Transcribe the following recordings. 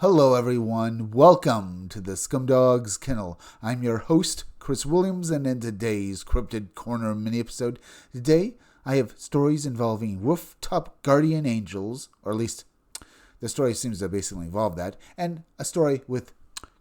Hello, everyone. Welcome to the Scumdogs Kennel. I'm your host, Chris Williams, and in today's Cryptid Corner mini-episode, today I have stories involving rooftop guardian angels, or at least the story seems to basically involve that, and a story with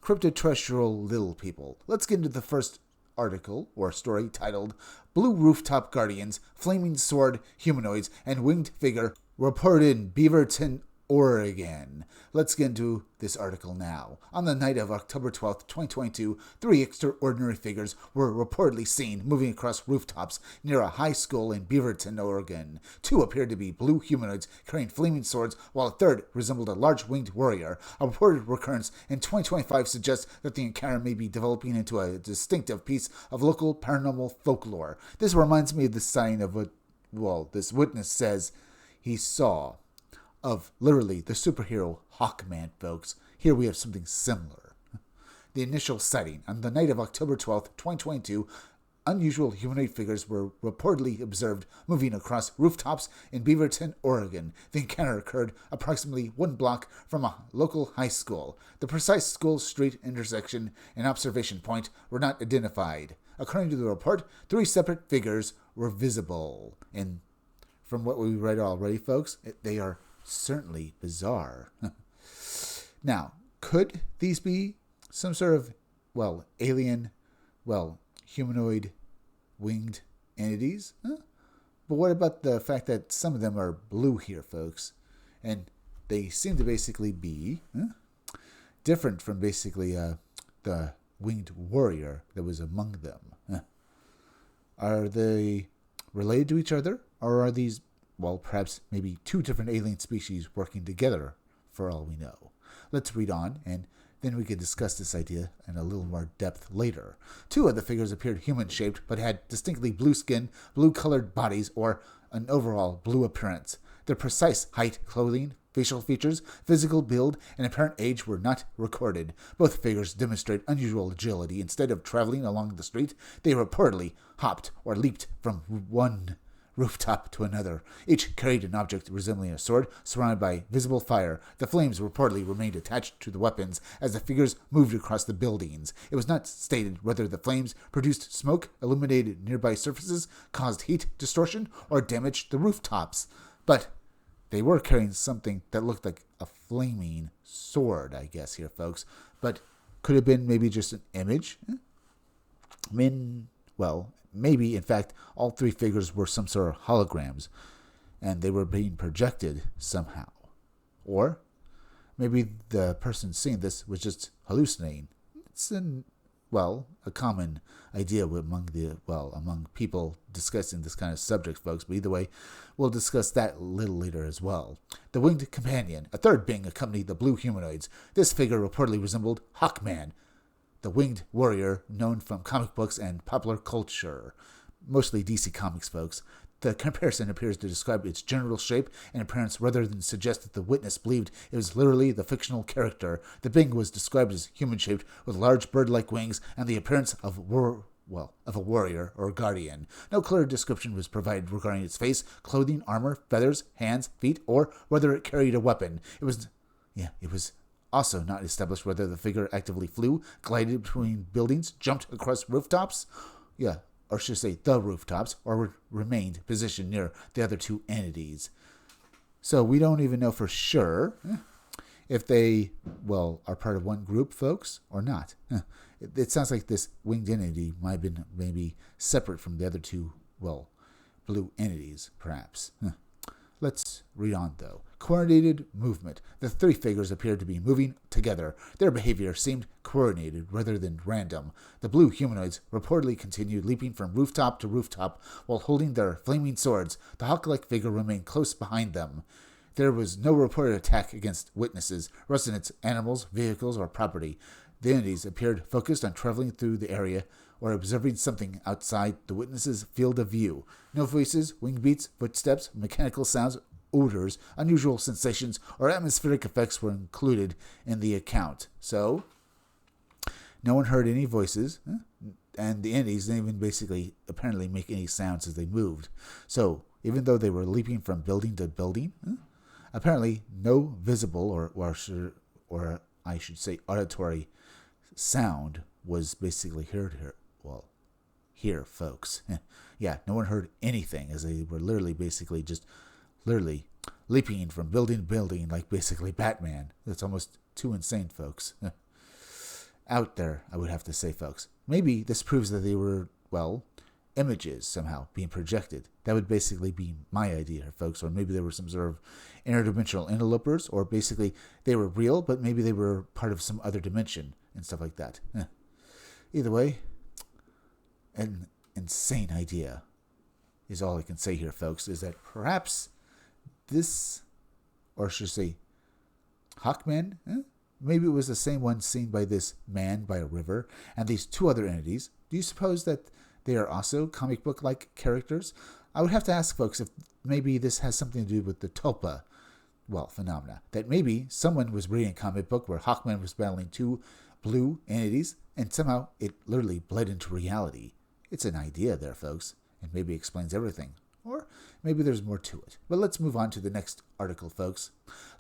cryptoterrestrial little people. Let's get into the first article, or story, titled Blue Rooftop Guardians, Flaming Sword, Humanoids, and Winged Figure Reported in Beaverton, Oregon. Let's get into this article now. On the night of October 12th, 2022, three extraordinary figures were reportedly seen moving across rooftops near a high school in Beaverton, Oregon. Two appeared to be blue humanoids carrying flaming swords, while a third resembled a large winged warrior. A reported recurrence in 2025 suggests that the encounter may be developing into a distinctive piece of local paranormal folklore. This reminds me of the sighting of what, this witness says he saw of literally the superhero Hawkman, folks. Here we have something similar. The initial sighting. On the night of October 12th, 2022, unusual humanoid figures were reportedly observed moving across rooftops in Beaverton, Oregon. The encounter occurred approximately 1 block from a local high school. The precise school street intersection and observation point were not identified. According to the report, 3 separate figures were visible. And from what we read already, folks, they are certainly bizarre. Now, could these be some sort of, alien, humanoid winged entities? Huh? But what about the fact that some of them are blue here, folks? And they seem to basically be different from basically the winged warrior that was among them. Are they related to each other? Or are these perhaps maybe 2 different alien species working together, for all we know? Let's read on, and then we can discuss this idea in a little more depth later. 2 of the figures appeared human-shaped, but had distinctly blue skin, blue-colored bodies, or an overall blue appearance. Their precise height, clothing, facial features, physical build, and apparent age were not recorded. Both figures demonstrate unusual agility. Instead of traveling along the street, they reportedly hopped or leaped from one rooftop to another. Each carried an object resembling a sword, surrounded by visible fire. The flames reportedly remained attached to the weapons as the figures moved across the buildings. It was not stated whether the flames produced smoke, illuminated nearby surfaces, caused heat distortion, or damaged the rooftops. But they were carrying something that looked like a flaming sword, I guess, here, folks. But could have been maybe just an image? Maybe, in fact, all 3 figures were some sort of holograms, and they were being projected somehow. Or maybe the person seeing this was just hallucinating. It's a common idea among people discussing this kind of subject, folks. But either way, we'll discuss that a little later as well. The winged companion, a third being, accompanied the blue humanoids. This figure reportedly resembled Hawkman, the winged warrior known from comic books and popular culture, mostly DC Comics, folks. The comparison appears to describe its general shape and appearance rather than suggest that the witness believed it was literally the fictional character. The being was described as human-shaped with large bird-like wings and the appearance of a warrior or guardian. No clear description was provided regarding its face, clothing, armor, feathers, hands, feet, or whether it carried a weapon. It was also not established whether the figure actively flew, glided between buildings, jumped across rooftops, or should I say the rooftops, or remained positioned near the other 2 entities. So we don't even know for sure if they, are part of one group, folks, or not. It sounds like this winged entity might have been maybe separate from the other 2, blue entities, perhaps. Let's read on, though. Coordinated movement. The 3 figures appeared to be moving together. Their behavior seemed coordinated rather than random. The blue humanoids reportedly continued leaping from rooftop to rooftop while holding their flaming swords. The hawk-like figure remained close behind them. There was no reported attack against witnesses, residents, animals, vehicles, or property. The entities appeared focused on traveling through the area or observing something outside the witnesses' field of view. No voices, wing beats, footsteps, mechanical sounds, odors, unusual sensations, or atmospheric effects were included in the account. So, no one heard any voices, and the entities didn't even basically apparently make any sounds as they moved. So, even though they were leaping from building to building, apparently no visible or I should say auditory sound was basically heard here. Well, here, folks. Yeah, no one heard anything as they were literally basically just literally leaping from building to building like basically Batman. That's almost too insane, folks. Out there, I would have to say, folks. Maybe this proves that they were, well, images somehow being projected. That would basically be my idea, folks. Or maybe there were some sort of interdimensional interlopers, or basically they were real, but maybe they were part of some other dimension and stuff like that. Either way, an insane idea is all I can say here, folks, is that perhaps this, or should I say, Hawkman, maybe it was the same one seen by this man by a river, and these two other entities. Do you suppose that they are also comic book-like characters? I would have to ask, folks, if maybe this has something to do with the Tulpa, well, phenomena. That maybe someone was reading a comic book where Hawkman was battling two blue entities, and somehow it literally bled into reality. It's an idea there, folks, and maybe explains everything. Or maybe there's more to it. But let's move on to the next article, folks.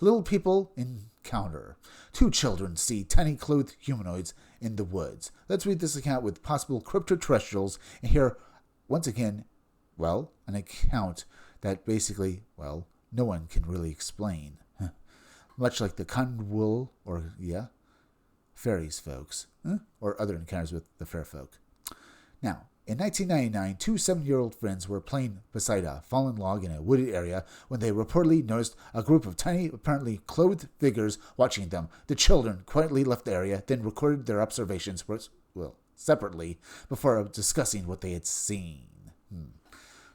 Little people encounter. 2 children see tiny clothed humanoids in the woods. Let's read this account with possible cryptoterrestrials and hear, once again, well, an account that basically, well, no one can really explain. Much like the Conwool, or, fairies, folks. Or other encounters with the fair folk. Now, in 1999, 2 7-year-old friends were playing beside a fallen log in a wooded area when they reportedly noticed a group of tiny, apparently clothed figures watching them. The children quietly left the area, then recorded their observations, separately, before discussing what they had seen.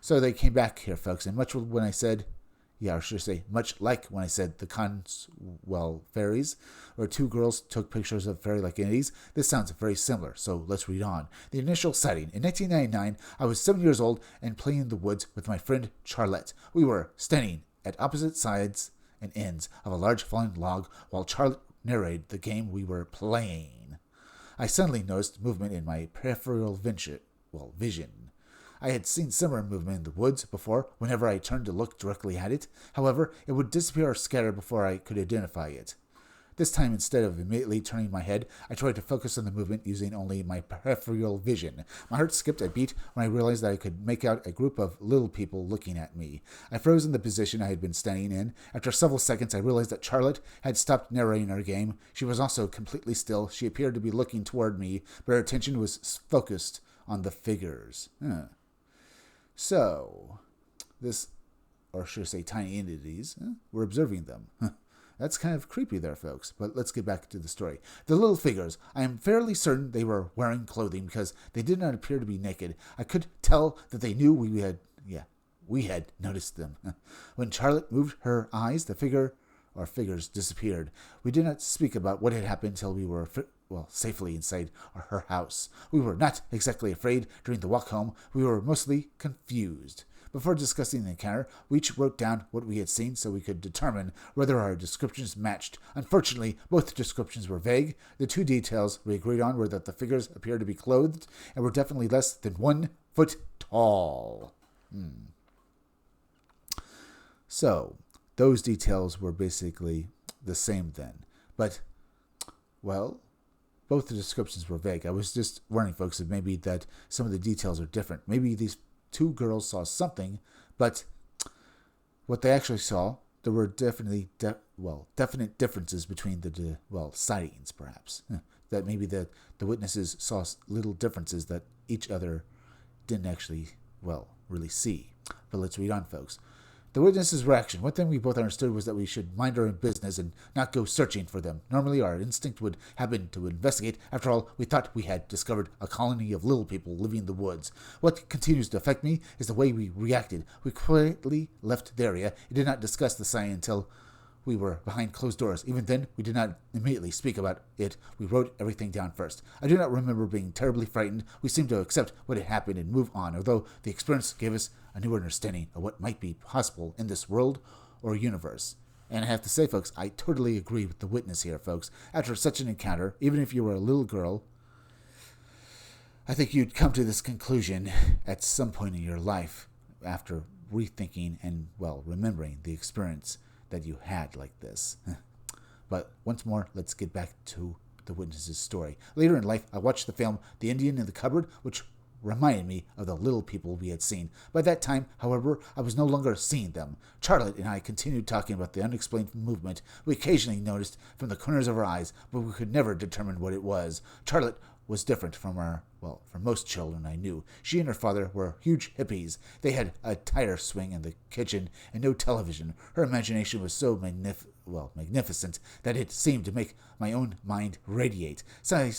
So they came back here, folks, and much when I said, or should I say, much like when I said the fairies, where 2 girls took pictures of fairy-like entities, this sounds very similar, so let's read on. The initial sighting. In 1999, I was 7 years old and playing in the woods with my friend Charlotte. We were standing at opposite sides and ends of a large fallen log while Charlotte narrated the game we were playing. I suddenly noticed movement in my peripheral vision. I had seen similar movement in the woods before whenever I turned to look directly at it. However, it would disappear or scatter before I could identify it. This time, instead of immediately turning my head, I tried to focus on the movement using only my peripheral vision. My heart skipped a beat when I realized that I could make out a group of little people looking at me. I froze in the position I had been standing in. After several seconds, I realized that Charlotte had stopped narrating her game. She was also completely still. She appeared to be looking toward me, but her attention was focused on the figures. So, this, or should I say tiny entities, were observing them. That's kind of creepy there, folks, but let's get back to the story. The little figures, I am fairly certain they were wearing clothing because they did not appear to be naked. I could tell that they knew we had noticed them. When Charlotte moved her eyes, the figures disappeared. We did not speak about what had happened until we were safely inside her house. We were not exactly afraid during the walk home. We were mostly confused. Before discussing the encounter, we each wrote down what we had seen so we could determine whether our descriptions matched. Unfortunately, both descriptions were vague. The 2 details we agreed on were that the figures appeared to be clothed and were definitely less than 1 foot tall. So, those details were basically the same then. But, both the descriptions were vague. I was just warning folks that maybe that some of the details are different. Maybe these 2 girls saw something, but what they actually saw, there were definitely definite differences between the sightings, perhaps. That maybe the witnesses saw little differences that each other didn't actually, really see. But let's read on, folks. The witness's reaction. One thing we both understood was that we should mind our own business and not go searching for them. Normally, our instinct would have been to investigate. After all, we thought we had discovered a colony of little people living in the woods. What continues to affect me is the way we reacted. We quietly left the area and did not discuss the sign until we were behind closed doors. Even then, we did not immediately speak about it. We wrote everything down first. I do not remember being terribly frightened. We seemed to accept what had happened and move on, although the experience gave us a new understanding of what might be possible in this world or universe. And I have to say, folks, I totally agree with the witness here, folks. After such an encounter, even if you were a little girl, I think you'd come to this conclusion at some point in your life after rethinking and, remembering the experience that you had like this. But once more, let's get back to the witness's story. Later in life, I watched the film The Indian in the Cupboard, which reminded me of the little people we had seen. By that time, however, I was no longer seeing them. Charlotte and I continued talking about the unexplained movement we occasionally noticed from the corners of our eyes, but we could never determine what it was. Charlotte was different from from most children I knew. She and her father were huge hippies. They had a tire swing in the kitchen and no television. Her imagination was so magnificent that it seemed to make my own mind radiate. So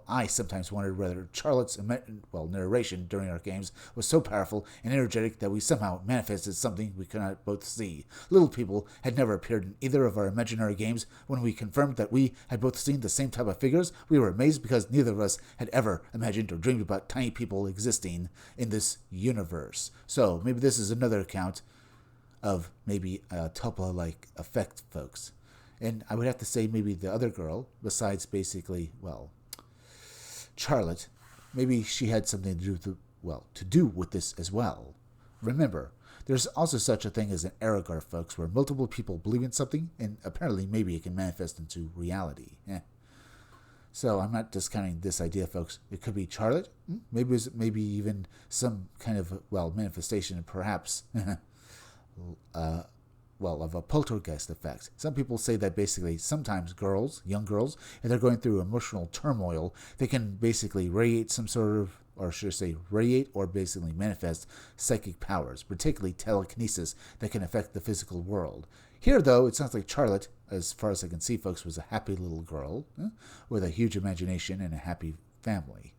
I sometimes wondered whether Charlotte's narration during our games was so powerful and energetic that we somehow manifested something we could not both see. Little people had never appeared in either of our imaginary games. When we confirmed that we had both seen the same type of figures, we were amazed because neither of us had ever imagined or dreamed about tiny people existing in this universe. So maybe this is another account of maybe a Tupla-like effect, folks. And I would have to say maybe the other girl, besides basically, Charlotte, maybe she had something to do with this as well. Remember, there's also such a thing as an egregore, folks, where multiple people believe in something, and apparently maybe it can manifest into reality. So I'm not discounting this idea, folks. It could be Charlotte. Maybe even some kind of, manifestation, perhaps, of a poltergeist effect. Some people say that basically sometimes young girls, if they're going through emotional turmoil, they can basically radiate or basically manifest psychic powers, particularly telekinesis that can affect the physical world. Here, though, it sounds like Charlotte, as far as I can see, folks, was a happy little girl with a huge imagination and a happy family.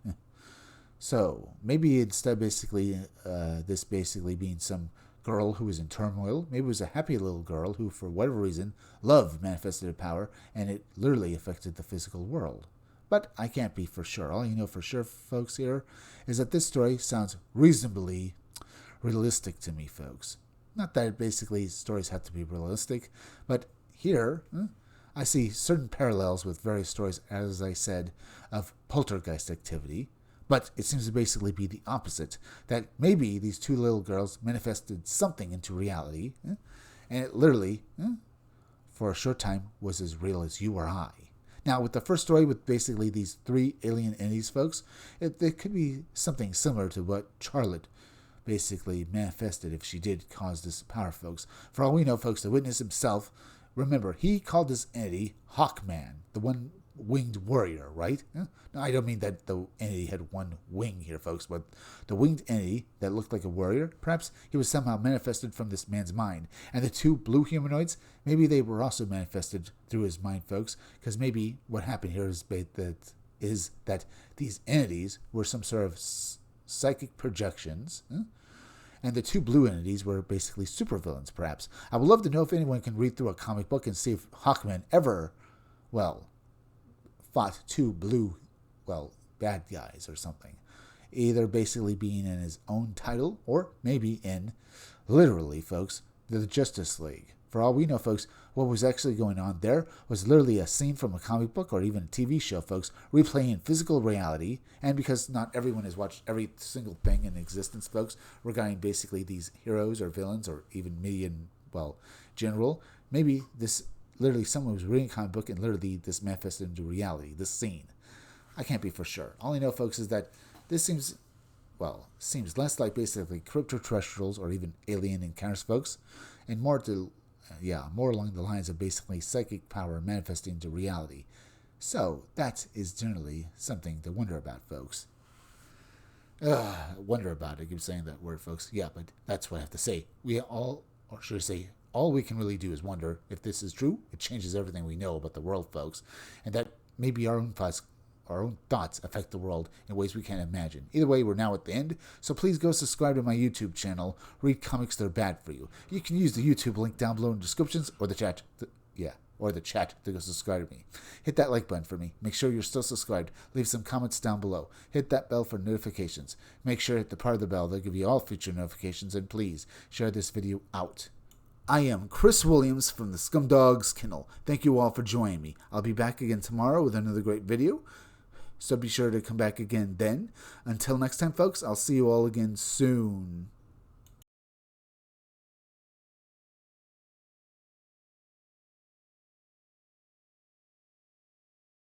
So maybe instead, basically, this basically being some girl who was in turmoil, maybe it was a happy little girl who, for whatever reason, love manifested her power, and it literally affected the physical world. But I can't be for sure. All you know for sure, folks, here is that this story sounds reasonably realistic to me, folks. Not that basically stories have to be realistic, but here I see certain parallels with various stories, as I said, of poltergeist activity. But it seems to basically be the opposite, that maybe these two little girls manifested something into reality, and it literally, for a short time, was as real as you or I. Now, with the first story with basically these three alien entities, folks, it could be something similar to what Charlotte basically manifested if she did cause this power, folks. For all we know, folks, the witness himself, remember, he called this entity Hawkman, the one-winged warrior, right? Now, I don't mean that the entity had one wing here, folks, but the winged entity that looked like a warrior, perhaps he was somehow manifested from this man's mind. And the two blue humanoids, maybe they were also manifested through his mind, folks, because maybe what happened here is that these entities were some sort of psychic projections, and the two blue entities were basically supervillains, perhaps. I would love to know if anyone can read through a comic book and see if Hawkman ever, fought two blue, bad guys or something. Either basically being in his own title or maybe in, literally, folks, the Justice League. For all we know, folks, what was actually going on there was literally a scene from a comic book or even a TV show, folks, replaying physical reality. And because not everyone has watched every single thing in existence, folks, regarding basically these heroes or villains or even media in, general, maybe this literally someone was reading a comic book and literally this manifested into reality, this scene. I can't be for sure. All I know, folks, is that this seems less like basically crypto-terrestrials or even alien encounters, folks, and more along the lines of basically psychic power manifesting into reality. So that is generally something to wonder about, folks. Wonder about it. I keep saying that word, folks. Yeah, but that's what I have to say. All we can really do is wonder if this is true. It changes everything we know about the world, folks, and that maybe our own thoughts affect the world in ways we can't imagine. Either way, we're now at the end, so please go subscribe to my YouTube channel, Read Comics That Are Bad For You. You can use the YouTube link down below in the descriptions or the chat. To go subscribe to me. Hit that like button for me. Make sure you're still subscribed. Leave some comments down below. Hit that bell for notifications. Make sure to hit the part of the bell that'll give you all future notifications, and please share this video out. I am Chris Williams from the Scumdogs Kennel. Thank you all for joining me. I'll be back again tomorrow with another great video, so be sure to come back again then. Until next time, folks, I'll see you all again soon.